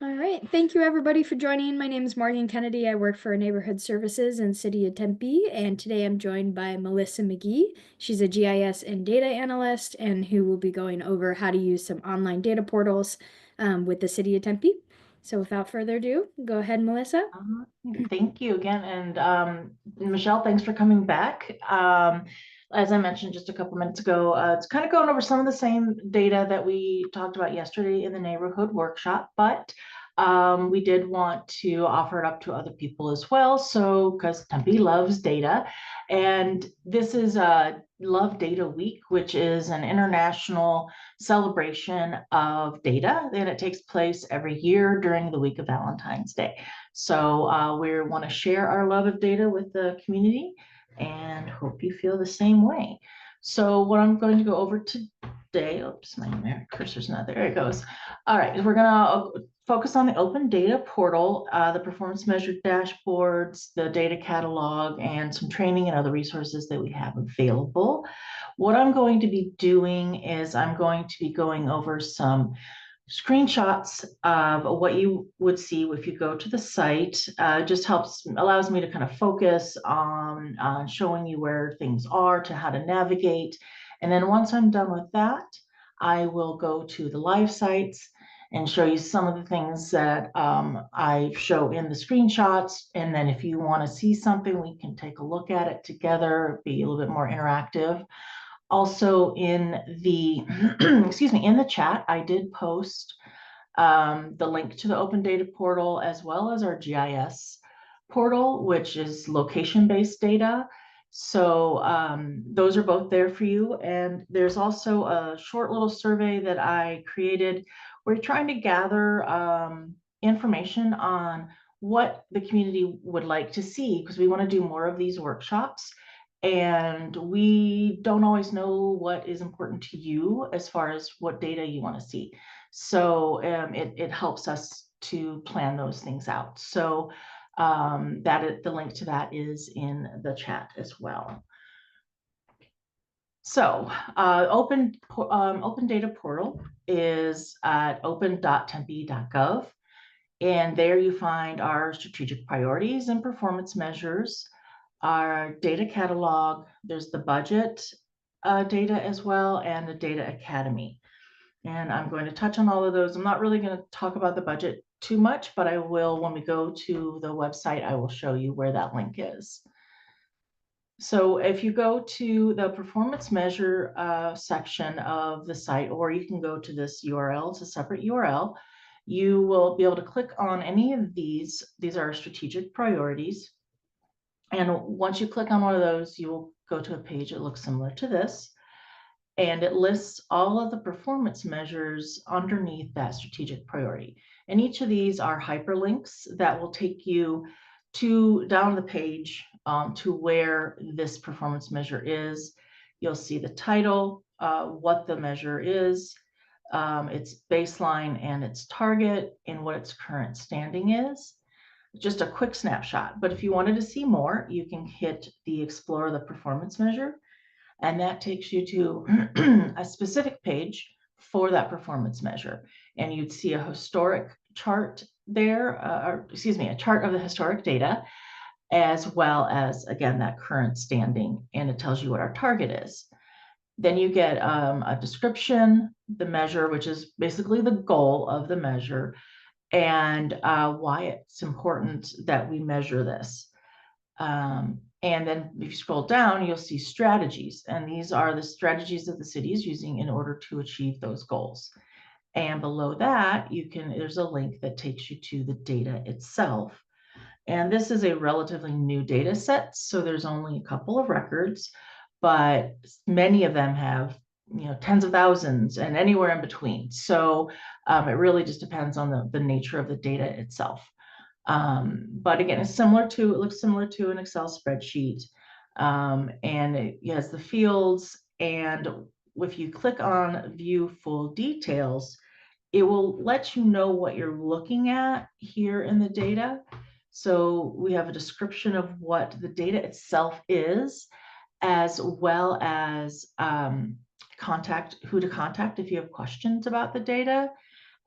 All right. Thank you, everybody, for joining. My name is Morgan Kennedy. I work for Neighborhood Services in City of Tempe, and today I'm joined by Melissa McGee. She's a GIS and data analyst, and who will be going over how to use some online data portals with the City of Tempe. So without further ado, go ahead, Melissa. Thank you again. And Michelle, thanks for coming back. As I mentioned just a couple minutes ago, it's kind of going over some of the same data that we talked about yesterday in the neighborhood workshop, but we did want to offer it up to other people as well. So, because Tempe loves data, and this is Love Data Week, which is an international celebration of data, and it takes place every year during the week of Valentine's Day. So we want to share our love of data with the community and hope you feel the same way. So what I'm going to go over today, oops, my cursor's not there, it goes. All right, we're gonna focus on the open data portal, the performance measured dashboards, the data catalog, and some training and other resources that we have available. What I'm going to be doing is I'm going to be going over some screenshots of what you would see if you go to the site. Just allows me to kind of focus on showing you where things are, to how to navigate. And then once I'm done with that, I will go to the live sites and show you some of the things that I show in the screenshots. And then if you want to see something, we can take a look at it together, be a little bit more interactive. Also in the, excuse me, in the chat, I did post the link to the open data portal as well as our GIS portal, which is location-based data. So those are both there for you. And there's also a short little survey that I created. We're trying to gather information on what the community would like to see, because we want to do more of these workshops. And we don't always know what is important to you as far as what data you want to see. So it helps us to plan those things out. So the link to that is in the chat as well. So open data portal is at open.tempe.gov. And there you find our strategic priorities and performance measures, our data catalog. There's the budget data as well, and the data academy. And I'm going to touch on all of those. I'm not really going to talk about the budget too much, but I will, when we go to the website, I will show you where that link is. So if you go to the performance measure section of the site, or you can go to this URL, it's a separate URL, you will be able to click on any of these. These are strategic priorities. And once you click on one of those, you will go to a page that looks similar to this. And it lists all of the performance measures underneath that strategic priority. And each of these are hyperlinks that will take you down the page to where this performance measure is. You'll see the title, what the measure is, its baseline and its target, and what its current standing is. Just a quick snapshot. But if you wanted to see more, you can hit the Explore the Performance Measure, and that takes you to a specific page for that performance measure. And you'd see a historic chart there, or excuse me, a chart of the historic data, as well as, again, that current standing, and it tells you what our target is. Then you get a description, the measure, which is basically the goal of the measure, and why it's important that we measure this. And then if you scroll down, you'll see strategies. And these are the strategies that the city is using in order to achieve those goals. And below that, there's a link that takes you to the data itself. And this is a relatively new data set, so there's only a couple of records, but many of them have tens of thousands and anywhere in between. So it really just depends on the nature of the data itself. But again, it looks similar to an Excel spreadsheet, and it has the fields. And if you click on View Full Details, it will let you know what you're looking at here in the data. So we have a description of what the data itself is, as well as who to contact if you have questions about the data.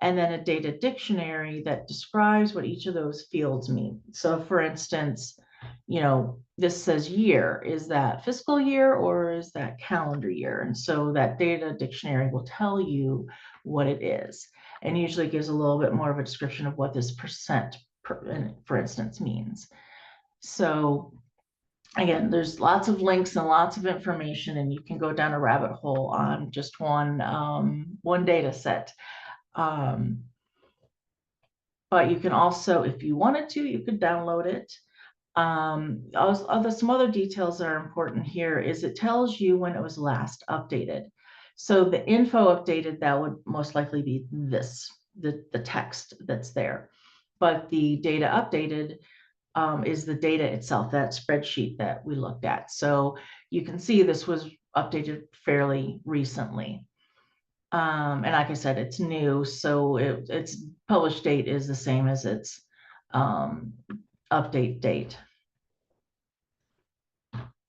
and then a data dictionary that describes what each of those fields mean. So for instance, this says year. Is that fiscal year or is that calendar year? And so that data dictionary will tell you what it is, and usually gives a little bit more of a description of what this percent, for instance, means. So again, there's lots of links and lots of information, and you can go down a rabbit hole on just one data set. But you can also, if you wanted to, you could download it. Some other details that are important here is it tells you when it was last updated. So the info updated, that would most likely be the text that's there. But the data updated is the data itself, that spreadsheet that we looked at. So you can see this was updated fairly recently. And like I said, it's new, so its published date is the same as its update date.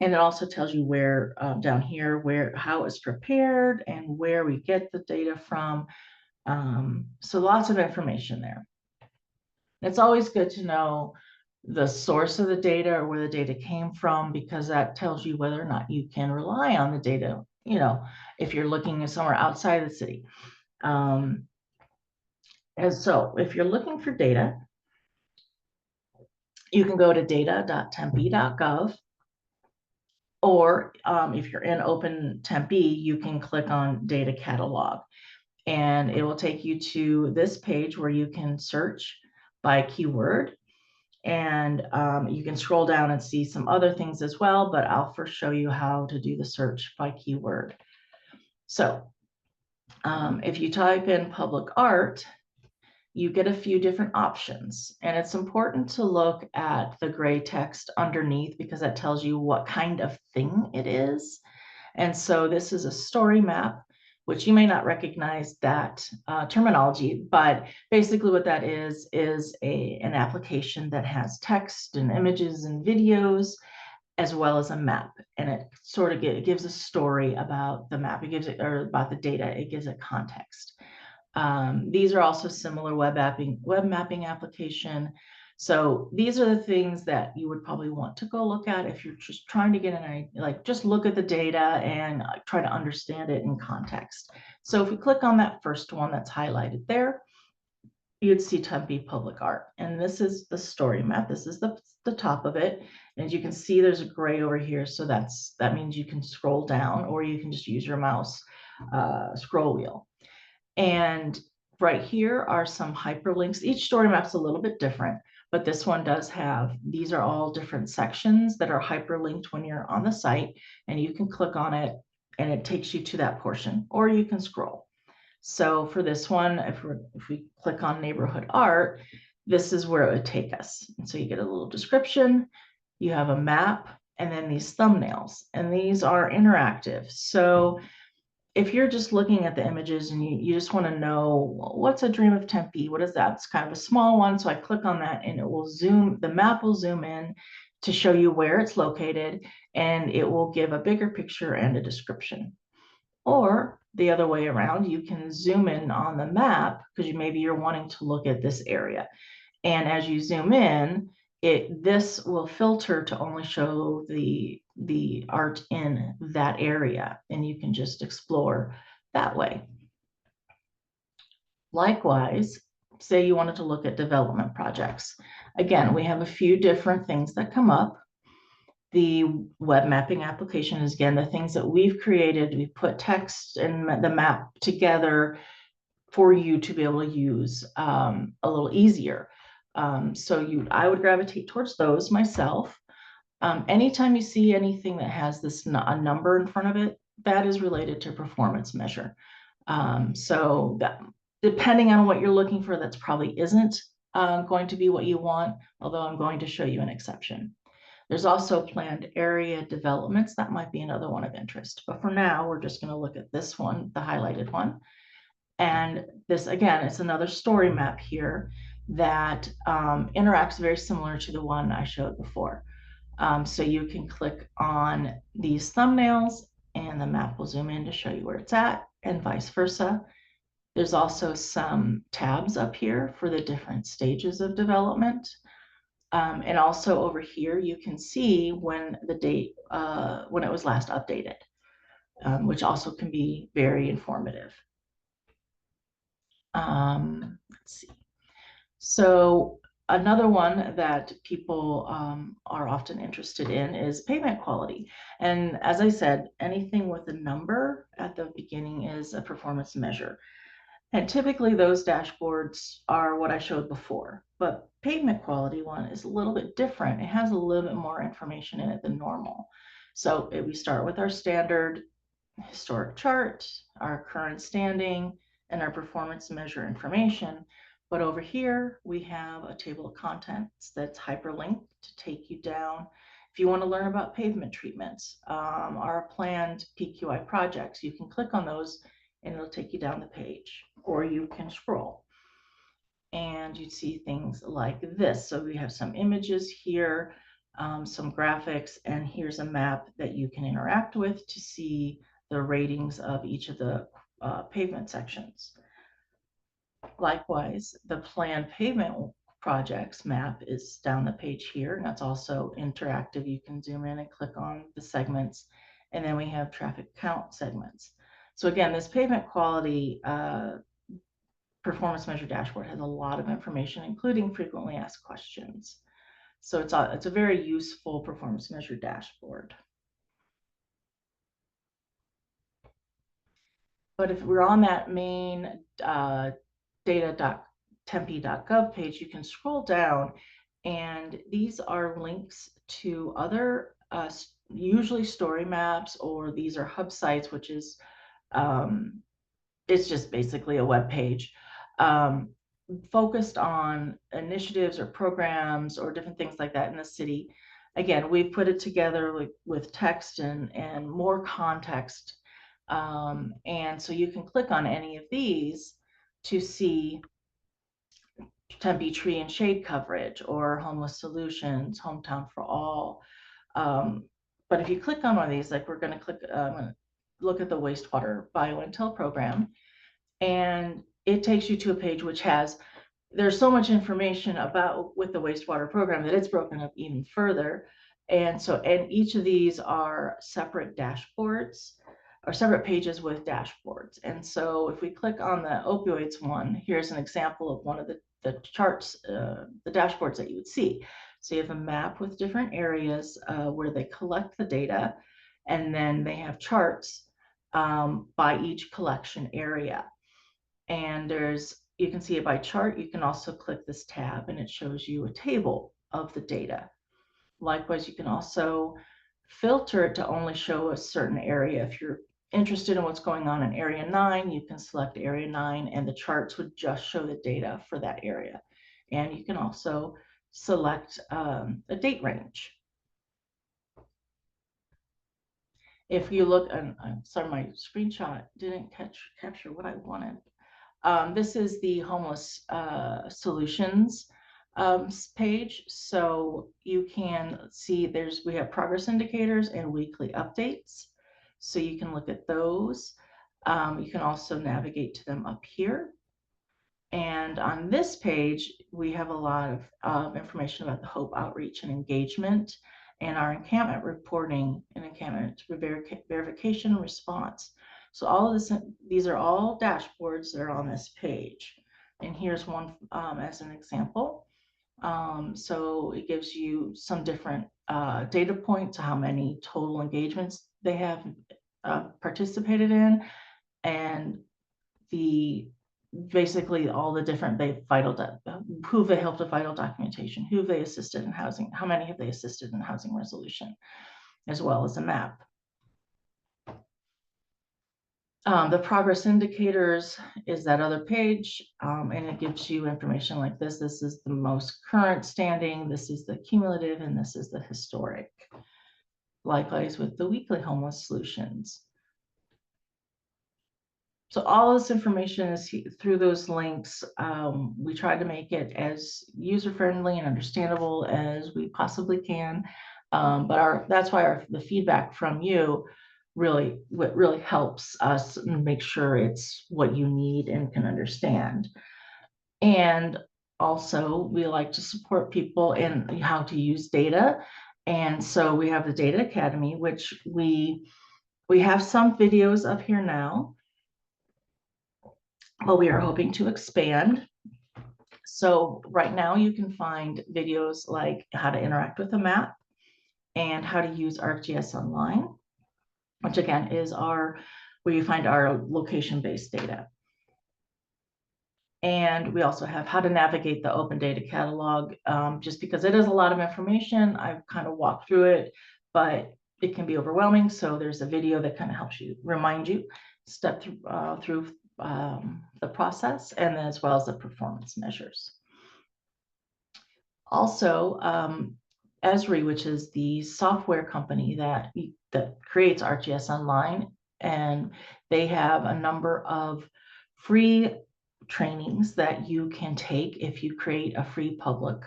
And it also tells you where, down here, how it's prepared and where we get the data from. So lots of information there. It's always good to know the source of the data or where the data came from, because that tells you whether or not you can rely on the data, if you're looking somewhere outside the city. And so if you're looking for data, you can go to data.tempe.gov, or if you're in Open Tempe, you can click on Data Catalog, and it will take you to this page where you can search by keyword. And you can scroll down and see some other things as well, but I'll first show you how to do the search by keyword. So if you type in public art, you get a few different options, and it's important to look at the gray text underneath, because that tells you what kind of thing it is. And so this is a story map, which you may not recognize that terminology, but basically what that is an application that has text and images and videos, as well as a map. And it sort of gives a story about the map. It gives it, or about the data, it gives it context. These are also similar web mapping application. So these are the things that you would probably want to go look at if you're just trying to get an idea, like just look at the data and try to understand it in context. So if we click on that first one that's highlighted there, you'd see Tempe Public Art. And this is the story map. This is the top of it. And as you can see, there's a gray over here. So that means you can scroll down, or you can just use your mouse scroll wheel. And right here are some hyperlinks. Each story map's a little bit different, but this one does have, these are all different sections that are hyperlinked when you're on the site, and you can click on it and it takes you to that portion, or you can scroll. So for this one, if we click on neighborhood art, this is where it would take us. And so you get a little description, you have a map, and then these thumbnails, and these are interactive. So if you're just looking at the images and you just want to know what's a dream of Tempe, what is that? It's kind of a small one. So I click on that and it will the map will zoom in to show you where it's located, and it will give a bigger picture and a description. Or the other way around, you can zoom in on the map because maybe you're wanting to look at this area. And as you zoom in, this will filter to only show the art in that area, and you can just explore that way. Likewise, say you wanted to look at development projects. Again, we have a few different things that come up. The web mapping application is, again, the things that we've created. We put text and the map together for you to be able to use a little easier. So I would gravitate towards those myself. Anytime you see anything that has a number in front of it, that is related to performance measure. So that, depending on what you're looking for, that's probably isn't going to be what you want, although I'm going to show you an exception. There's also planned area developments. That might be another one of interest. But for now, we're just going to look at this one, the highlighted one. And this, again, it's another story map here that interacts very similar to the one I showed before. So you can click on these thumbnails and the map will zoom in to show you where it's at, and vice versa. There's also some tabs up here for the different stages of development. And also over here, you can see when the date, when it was last updated, which also can be very informative. Let's see. So another one that people are often interested in is pavement quality. And as I said, anything with a number at the beginning is a performance measure. And typically those dashboards are what I showed before, but pavement quality one is a little bit different. It has a little bit more information in it than normal. So we start with our standard historic chart, our current standing, and our performance measure information. But over here, we have a table of contents that's hyperlinked to take you down. If you want to learn about pavement treatments, our planned PQI projects, you can click on those and it'll take you down the page, or you can scroll and you'd see things like this. So we have some images here, some graphics, and here's a map that you can interact with to see the ratings of each of the pavement sections. Likewise, the planned pavement projects map is down the page here, and that's also interactive. You can zoom in and click on the segments, and then we have traffic count segments. So again, this pavement quality performance measure dashboard has a lot of information, including frequently asked questions. So it's a very useful performance measure dashboard. But if we're on that main data.tempe.gov page, you can scroll down, and these are links to other usually story maps, or these are hub sites, which is it's just basically a web page focused on initiatives or programs or different things like that in the city. Again, we've put it together with text and more context. And so you can click on any of these to see Tempe tree and shade coverage, or homeless solutions, hometown for all. But if you click on one of these, like we're going to click, look at the wastewater biointel program, and it takes you to a page which has, there's so much information about with the wastewater program that it's broken up even further. And each of these are separate dashboards or separate pages with dashboards. And so if we click on the opioids one, here's an example of one of the charts, the dashboards that you would see. So you have a map with different areas where they collect the data, and then they have charts by each collection area. And you can see it by chart. You can also click this tab and it shows you a table of the data. Likewise, you can also filter it to only show a certain area. If you're interested in what's going on in area 9, you can select area 9 and the charts would just show the data for that area. And you can also select a date range. If you look, and I'm sorry, my screenshot didn't capture what I wanted. This is the homeless solutions page. So you can see we have progress indicators and weekly updates. So you can look at those. You can also navigate to them up here. And on this page, we have a lot of information about the Hope outreach and engagement, and our encampment reporting and encampment verification and response. So all of these are all dashboards that are on this page. And here's one as an example. So it gives you some different data points, how many total engagements they have participated in, and basically all the different who they helped with vital documentation, who they assisted in housing, how many have they assisted in housing resolution, as well as a map. The progress indicators is that other page, and it gives you information like this. This is the most current standing, this is the cumulative, and this is the historic. Likewise with the weekly homeless solutions. So all this information is through those links. We try to make it as user-friendly and understandable as we possibly can. But that's why the feedback from you what really helps us make sure it's what you need and can understand. And also, we like to support people in how to use data. And so we have the Data Academy, which we have some videos up here now, but we are hoping to expand. So right now you can find videos like how to interact with a map and how to use ArcGIS Online, which again is where you find our location-based data. And we also have how to navigate the open data catalog. Just because it is a lot of information, I've kind of walked through it, but it can be overwhelming. So there's a video that kind of helps you, remind you, step through the process, and then as well as the performance measures. Also, Esri, which is the software company that creates ArcGIS Online, and they have a number of free trainings that you can take if you create a free public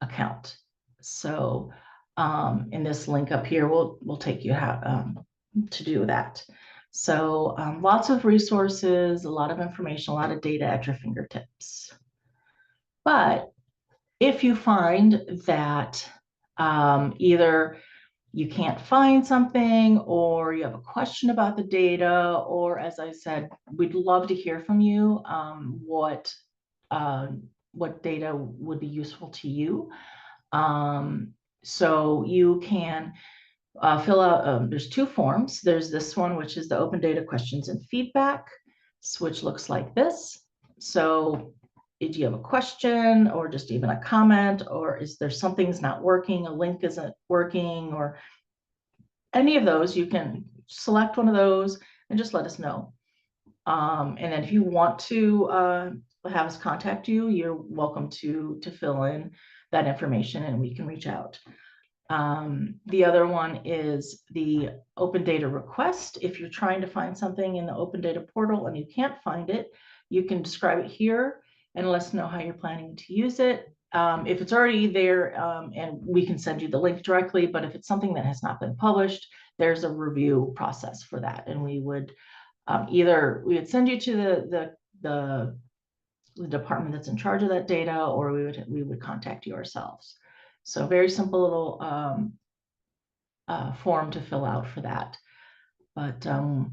account. So in this link up here, we'll take you how to do that. So lots of resources, a lot of information, a lot of data at your fingertips. But if you find that either you can't find something, or you have a question about the data, or as I said, we'd love to hear from you, what data would be useful to you. So you can fill out, there's two forms. There's this one, which is the open data questions and feedback, which looks like this. So if you have a question or just even a comment, or is there something's not working, a link isn't working, or any of those, you can select one of those and just let us know. And then if you want to have us contact you, you're welcome to fill in that information and we can reach out. The other one is the open data request. If you're trying to find something in the open data portal and you can't find it, you can describe it here and let us know how you're planning to use it. If it's already there, and we can send you the link directly, but if it's something that has not been published, there's a review process for that. And we would either we would send you to the department that's in charge of that data, or we would contact you ourselves. So very simple little form to fill out for that. But are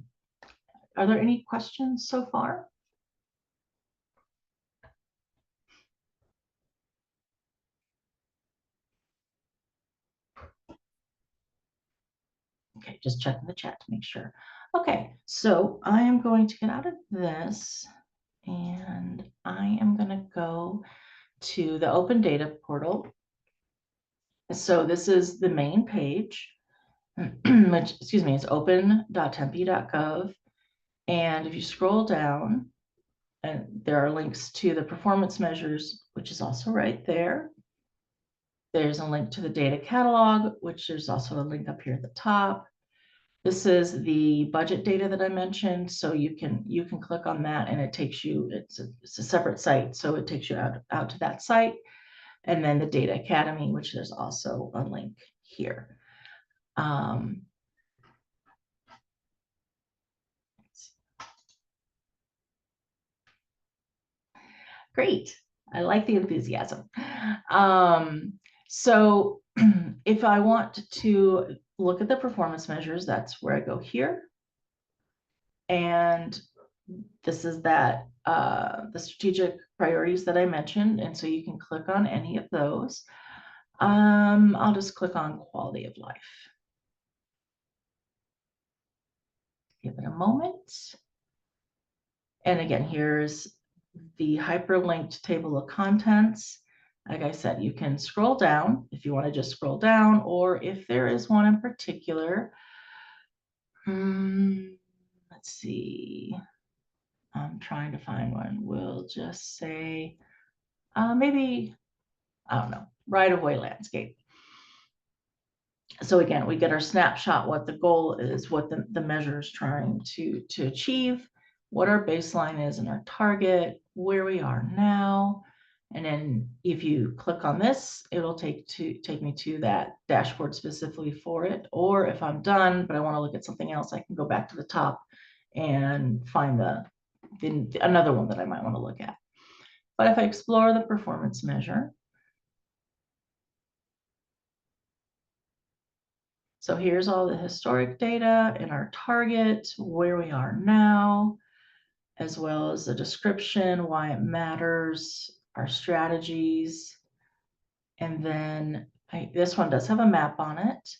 there any questions so far? Okay, just checking the chat to make sure. Okay, so I am going to get out of this and I am going to go to the open data portal. So this is the main page, which, excuse me, it's open.tempe.gov. And if you scroll down, and there are links to the performance measures, which is also right there. There's a link to the data catalog, which there's also a link up here at the top. This is the budget data that I mentioned. So you can click on that and it takes you, it's a separate site. So it takes you out to that site. And then the Data Academy, which there's also a link here. Great. I like the enthusiasm. So if I want to look at the performance measures, that's where I go here. And this is that the strategic priorities that I mentioned. And so you can click on any of those. I'll just click on quality of life. Give it a moment. And again, here's the hyperlinked table of contents. Like I said, you can scroll down if you want to just scroll down, or if there is one in particular. Let's see. I'm trying to find one. We'll just say maybe, I don't know, right-of-way landscape. So again, we get our snapshot, what the goal is, what the measure is trying to achieve, what our baseline is and our target, where we are now, And then if you click on this, it'll take me to that dashboard specifically for it. Or if I'm done, but I want to look at something else, I can go back to the top and find another one that I might want to look at. But if I explore the performance measure, so here's all the historic data in our target, where we are now, as well as the description, why it matters, our strategies. And then this one does have a map on it.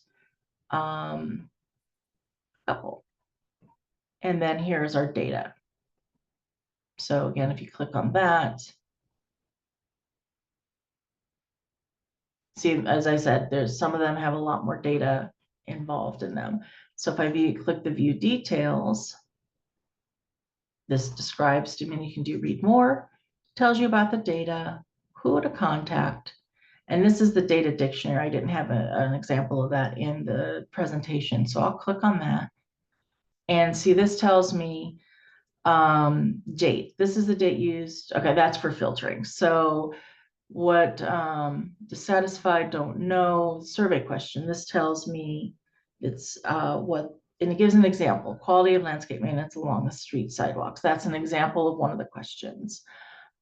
Couple. And then here's our data. So again, if you click on that, see, as I said, there's some of them have a lot more data involved in them. So if I click the view details, this describes to me, you can do read more, tells you about the data, who to contact. And this is the data dictionary. I didn't have an example of that in the presentation. So I'll click on that. And see, this tells me date. This is the date used. Okay, that's for filtering. So what dissatisfied, don't know, survey question. This tells me it's what, and it gives an example, quality of landscape maintenance along the street sidewalks. That's an example of one of the questions.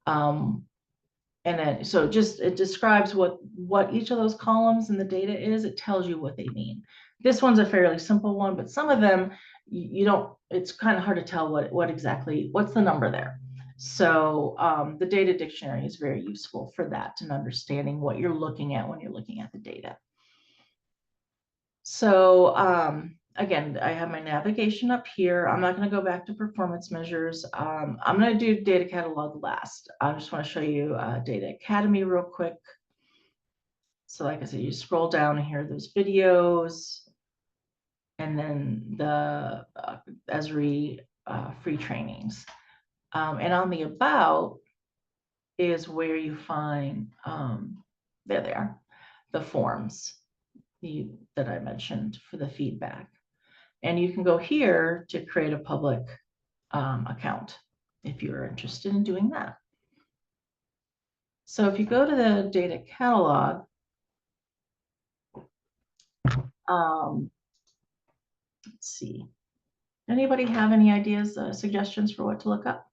And then, so just, it describes what each of those columns in the data is. It tells you what they mean. This one's a fairly simple one, but some of them, you don't, it's kind of hard to tell what exactly, what's the number there. So the data dictionary is very useful for that and understanding what you're looking at when you're looking at the data. So again, I have my navigation up here. I'm not going to go back to performance measures. I'm going to do data catalog last. I just want to show you Data Academy real quick. So like I said, you scroll down and here, those videos, and then the Esri free trainings. And on the about is where you find, there they are, the forms that I mentioned for the feedback. And you can go here to create a public account if you're interested in doing that. So if you go to the data catalog, let's see, anybody have any ideas, suggestions for what to look up?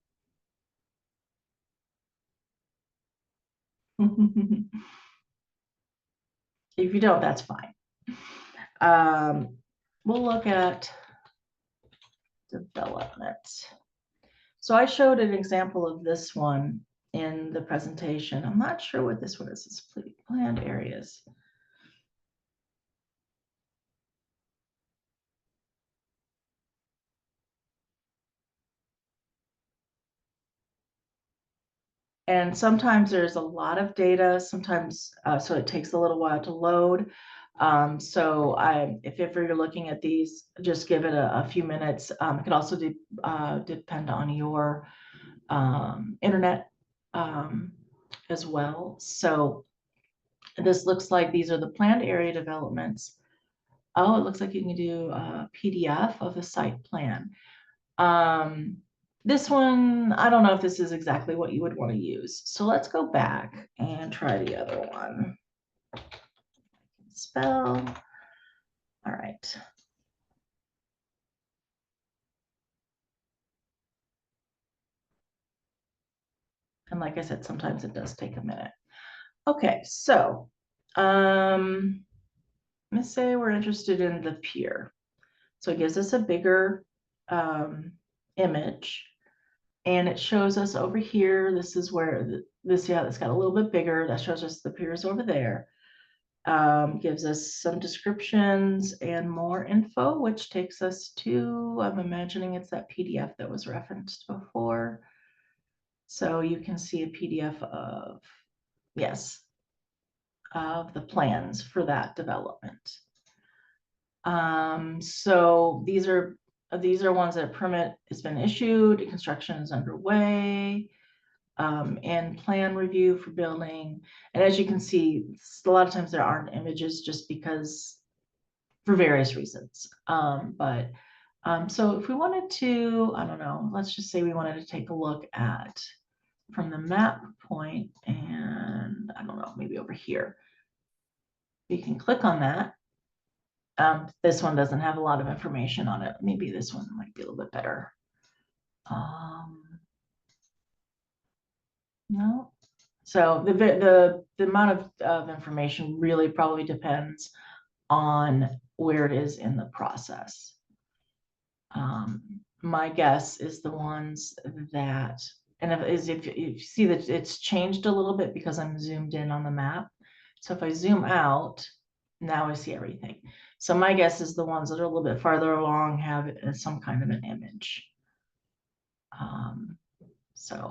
If you don't, that's fine. We'll look at development. So I showed an example of this one in the presentation. I'm not sure what this one is. It's planned areas. And sometimes there's a lot of data, sometimes, so it takes a little while to load. So if ever you're looking at these, just give it a few minutes. It could also depend on your internet as well. So this looks like these are the planned area developments. Oh, it looks like you can do a PDF of the site plan. This one, I don't know if this is exactly what you would want to use. So let's go back and try the other one. Spell. All right. And like I said, sometimes it does take a minute. Okay, so let's say we're interested in the pier. So it gives us a bigger image. And it shows us over here, this is where this, yeah, it's got a little bit bigger. That shows us the piers over there. Gives us some descriptions and more info, which takes us to, I'm imagining it's that PDF that was referenced before. So you can see a PDF of, yes, of the plans for that development. So these are ones that permit has been issued, construction is underway, and plan review for building. And as you can see, a lot of times there aren't images just because for various reasons. So if we wanted to, I don't know, let's just say we wanted to take a look at from the map point and on, I don't know, maybe over here. You can click on that. This one doesn't have a lot of information on it. Maybe this one might be a little bit better. No. So the amount of information really probably depends on where it is in the process. My guess is the ones that, and if you see that it's changed a little bit because I'm zoomed in on the map. So if I zoom out, now I see everything. So my guess is the ones that are a little bit farther along have some kind of an image.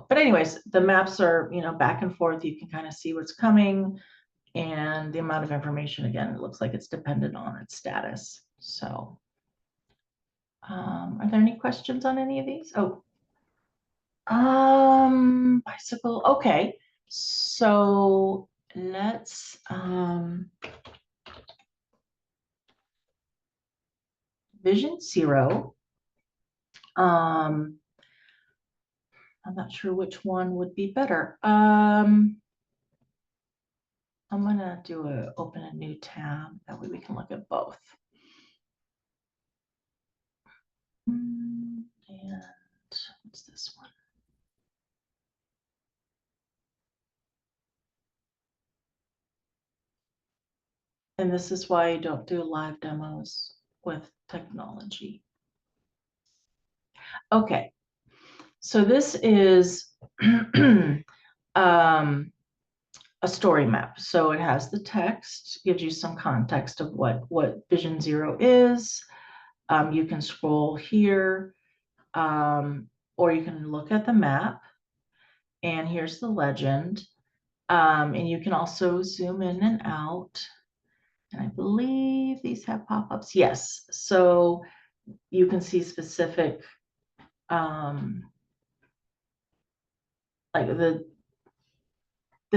But anyways, the maps are, back and forth. You can kind of see what's coming, and the amount of information, again, it looks like it's dependent on its status. So, are there any questions on any of these? Oh, bicycle. Okay. So let's, Vision Zero. I'm not sure which one would be better. I'm gonna open a new tab. That way we can look at both. And what's this one? And this is why you don't do live demos with technology. Okay, so this is a story map. So it has the text, gives you some context of what Vision Zero is. You can scroll here, or you can look at the map, and here's the legend. And you can also zoom in and out. And I believe these have pop-ups. Yes. So you can see specific, like the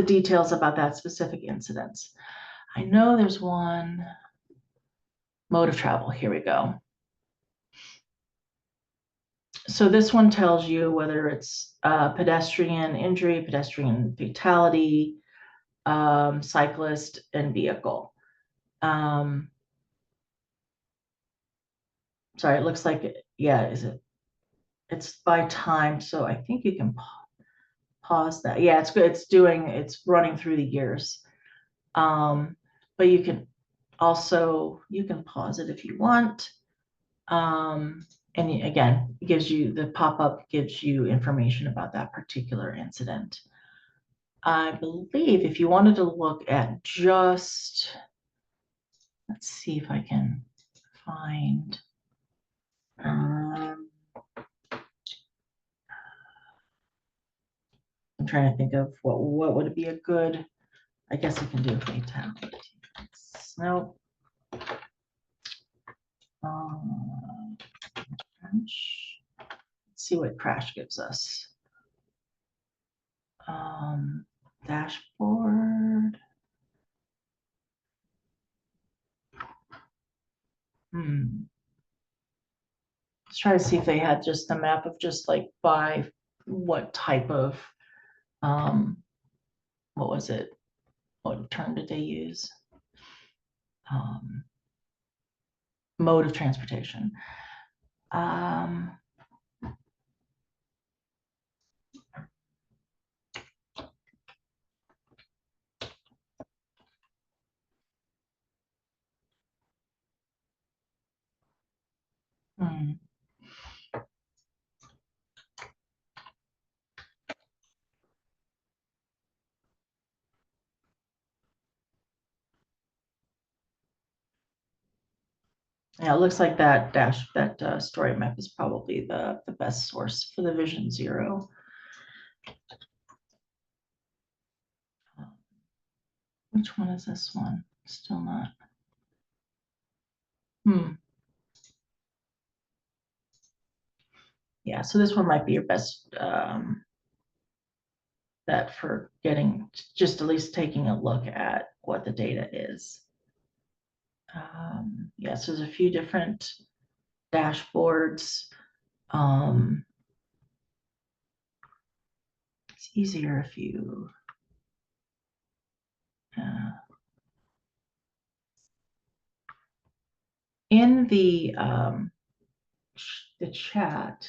details about that specific incident. I know there's one mode of travel. Here we go. So this one tells you whether it's pedestrian injury, pedestrian fatality, cyclist, and vehicle. Sorry, it looks like yeah, it's by time, so I think you can pause that. Yeah, it's good. It's running through the years. But you can pause it if you want. And again, the pop-up gives you information about that particular incident. I believe if you wanted to look at just, let's see if I can find, I'm trying to think of what would be a good, I guess I can do fatality. No. Let's see what crash gives us. Dashboard. Let's try to see if they had just a map of just like by what type of, what was it? What term did they use? Mode of transportation. Yeah, it looks like that story map is probably the best source for the Vision Zero. Which one is this one? Still not. Yeah, so this one might be your best bet for getting, just at least taking a look at what the data is. Yes, there's a few different dashboards. It's easier if you In the chat,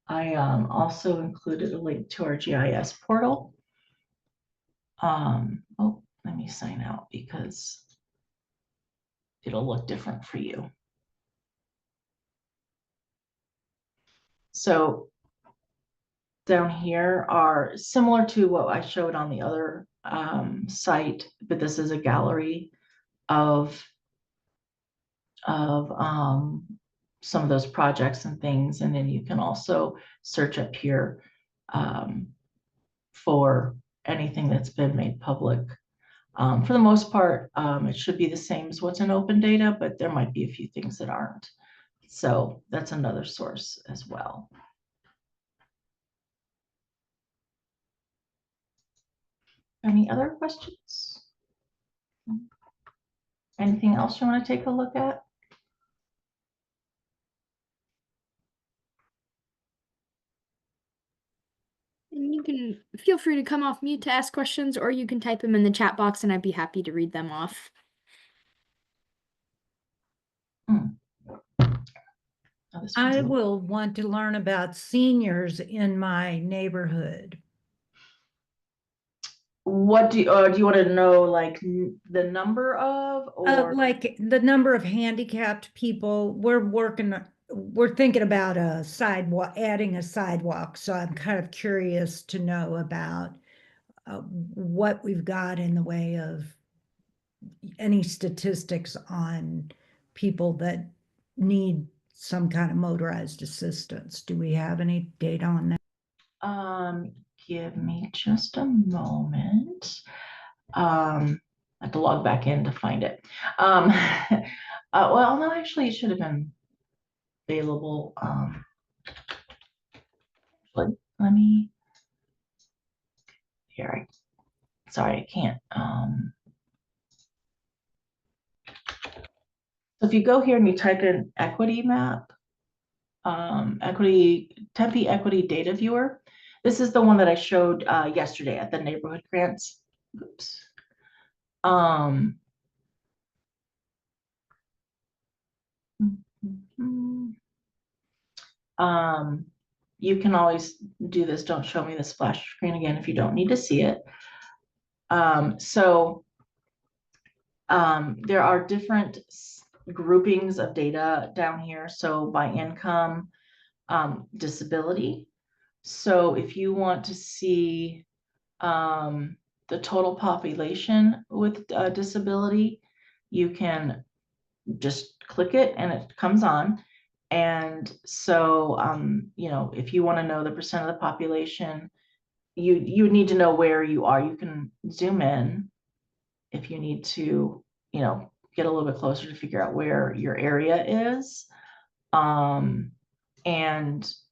I also included a link to our GIS portal. Oh, let me sign out because it'll look different for you. So down here are similar to what I showed on the other site, but this is a gallery of some of those projects and things. And then you can also search up here for anything that's been made public. For the most part, it should be the same as what's in open data, but there might be a few things that aren't. So that's another source as well. Any other questions? Anything else you want to take a look at? And you can feel free to come off mute to ask questions, or you can type them in the chat box and I'd be happy to read them off. Oh, this one's I a little- will want to learn about seniors in my neighborhood. What do you want to know, like the number of, or Like the number of handicapped people. We're thinking about a sidewalk, adding a sidewalk. So I'm kind of curious to know about what we've got in the way of any statistics on people that need some kind of motorized assistance. Do we have any data on that? give me just a moment. I have to log back in to find it. Well, no, actually, it should have been available. Let me. Here, sorry, I can't. So if you go here and you type in equity map, Tempe equity data viewer. This is the one that I showed yesterday at the neighborhood grants. Oops. You can always do this. Don't show me the splash screen again if you don't need to see it. There are different groupings of data down here. So by income, disability. So if you want to see the total population with disability, you can just click it and it comes on. And so, if you want to know the percent of the population, you need to know where you are. You can zoom in if you need to, get a little bit closer to figure out where your area is. And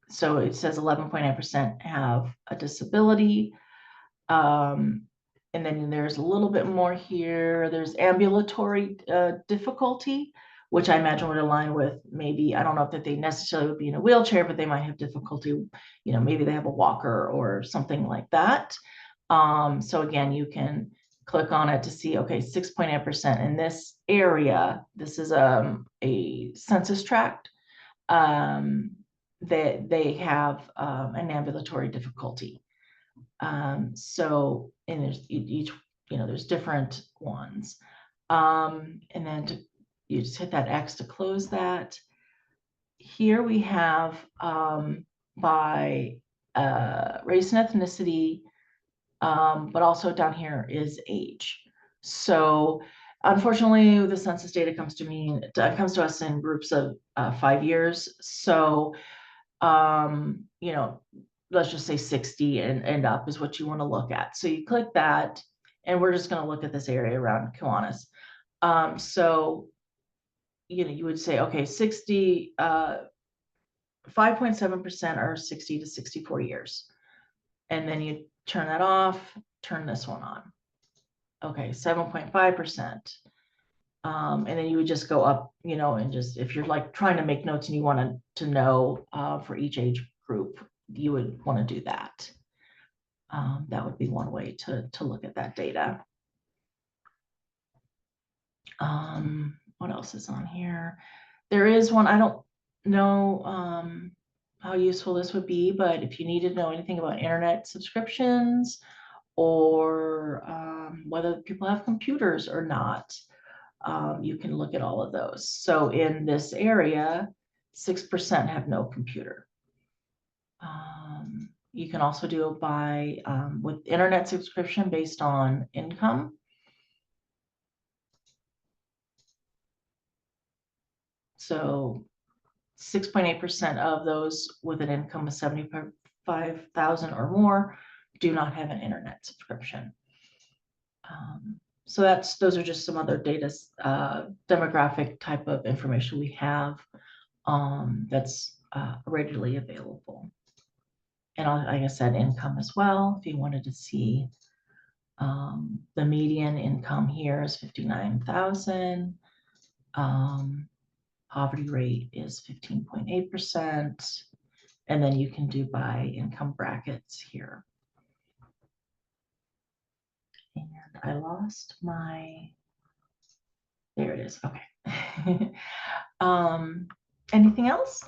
so it says 11.9% have a disability. And then there's a little bit more here. There's ambulatory difficulty, which I imagine would align with maybe, I don't know if that they necessarily would be in a wheelchair, but they might have difficulty, maybe they have a walker or something like that. So again, you can click on it to see, okay, 6.8% in this area. This is a census tract. That they have an ambulatory difficulty. So, and there's each, there's different ones. And then you just hit that X to close that. Here we have by race and ethnicity, but also down here is age. So unfortunately, the census data comes to us in groups of 5 years. So, let's just say 60 and up is what you want to look at. So you click that, and we're just going to look at this area around Kiwanis. So, you would say, okay, 5.7% are 60 to 64 years. And then you turn that off, turn this one on. Okay, 7.5%. And then you would just go up, and just, if you're like trying to make notes and you want to know for each age group, you would want to do that. That would be one way to look at that data. what else is on here? There is one, I don't know how useful this would be, but if you need to know anything about internet subscriptions or whether people have computers or not, you can look at all of those. So in this area, 6% have no computer. You can also do it by with internet subscription based on income. So 6.8% of those with an income of 75,000 or more do not have an internet subscription. So those are just some other data, demographic type of information we have that's readily available. And like I said, income as well. If you wanted to see the median income here is 59,000. Poverty rate is 15.8%. And then you can do by income brackets here. And I lost my, there it is, okay. Anything else?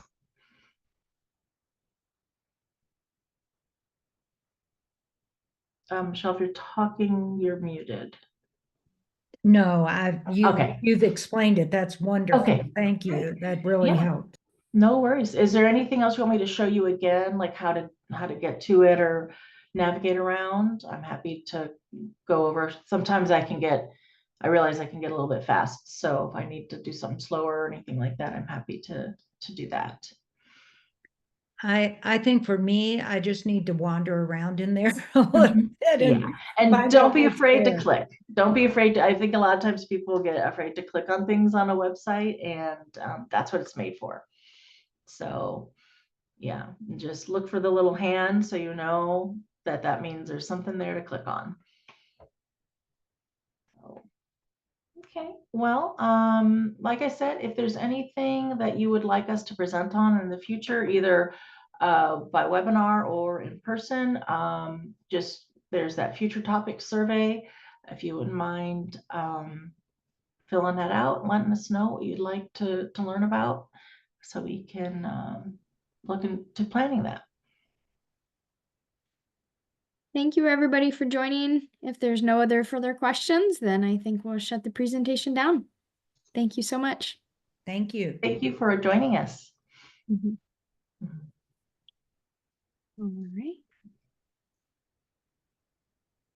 Michelle, if you're talking, you're muted. No, Okay. you've explained it. That's wonderful. Okay. Thank you. That really Yeah. helped. No worries. Is there anything else you want me to show you again, like how to get to it or navigate around? I'm happy to go over. Sometimes I realize I can get a little bit fast. So if I need to do something slower or anything like that, I'm happy to do that. I think for me, I just need to wander around in there a little bit Yeah, and find don't out be what's afraid to there. click. Don't be afraid to, I think a lot of times people get afraid to click on things on a website, and that's what it's made for. So yeah, just look for the little hand so you know that means there's something there to click on. Okay, well, like I said, if there's anything that you would like us to present on in the future, either by webinar or in person, just there's that future topic survey. If you wouldn't mind filling that out and letting us know what you'd like to learn about so we can look into planning that. Thank you, everybody, for joining. If there's no other further questions, then I think we'll shut the presentation down. Thank you so much. Thank you. Thank you for joining us. All right.